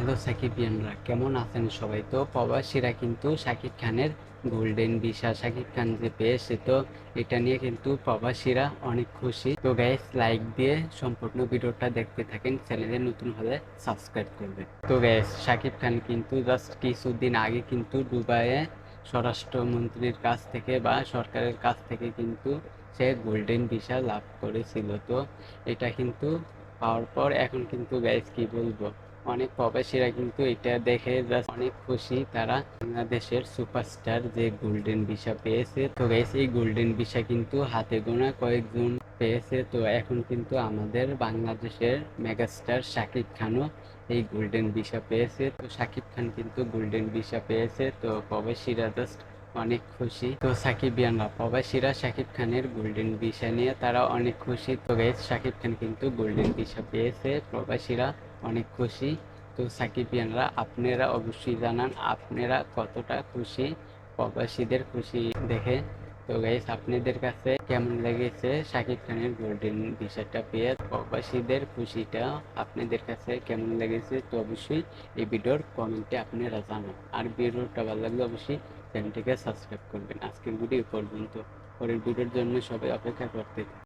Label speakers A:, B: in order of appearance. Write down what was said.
A: Hello সাকিবিয়ানরা, কেমন আছেন সবাই? তো প্রবাসীরা কিন্তু শাকিব খানের গোল্ডেন ভিসা শাকিব খান যে পেয়েছে, তো এটা নিয়ে কিন্তু প্রবাসীরা অনেক খুশি। তো গাইস, লাইক দিয়ে সম্পূর্ণ ভিডিওটা দেখতে থাকেন, চ্যানেলে নতুন হলে সাবস্ক্রাইব করবেন। তো গাইস, শাকিব খান কিন্তু জাস্ট কিছুদিন আগে কিন্তু দুবাইয়ে স্বরাষ্ট্রমন্ত্রীর কাছ থেকে বা সরকারের কাছ থেকে কিন্তু সে গোল্ডেন ভিসা লাভ করেছিল। তো এটা কিন্তু পাওয়ার পর এখন কিন্তু গাইস কি বলবো, অনেক প্রবাসীরা কিন্তু এটা দেখে জাস্ট অনেক খুশি। তারা বাংলাদেশের সুপারস্টার যে গোল্ডেন ভিসা পেয়েছে। তো গাইস, এই গোল্ডেন ভিসা কিন্তু হাতে গোনা কয়েকজন পেয়েছে। তো এখন কিন্তু আমাদের বাংলাদেশের মেগাস্টার শাকিব খানও এই গোল্ডেন ভিসা পেয়েছে। তো শাকিব খান কিন্তু গোল্ডেন ভিসা পেয়েছে, তো প্রবাসীরা জাস্ট অনেক খুশি। তো সাকিবিয়ানরা, প্রবাসীরা শাকিব খানের গোল্ডেন ভিসা নিয়ে তারা অনেক খুশি। তো গাইস, শাকিব খান কিন্তু গোল্ডেন ভিসা পেয়েছে, প্রবাসীরা অনেক খুশি। তো সাকিবিয়ানরা, আপনারা অবশ্যই জানান আপনারা কতটা খুশি প্রবাসীদের খুশি দেখে। তো গাইস, আপনাদের কাছে কেমন লেগেছে শাকিব খানের গোল্ডেন ভিসাটা পেয়ে? প্রবাসীদের খুশিটা আপনাদের কাছে কেমন লেগেছে? তো অবশ্যই এই ভিডিওর কমেন্টে আপনারা জানান। আর ভিডিওটা ভালো লাগলে অবশ্যই চ্যানেলটিকে সাবস্ক্রাইব করবেন। আজকের ভিডিও পর্যন্ত, পরের ভিডিওর জন্য সবাই অপেক্ষা করতে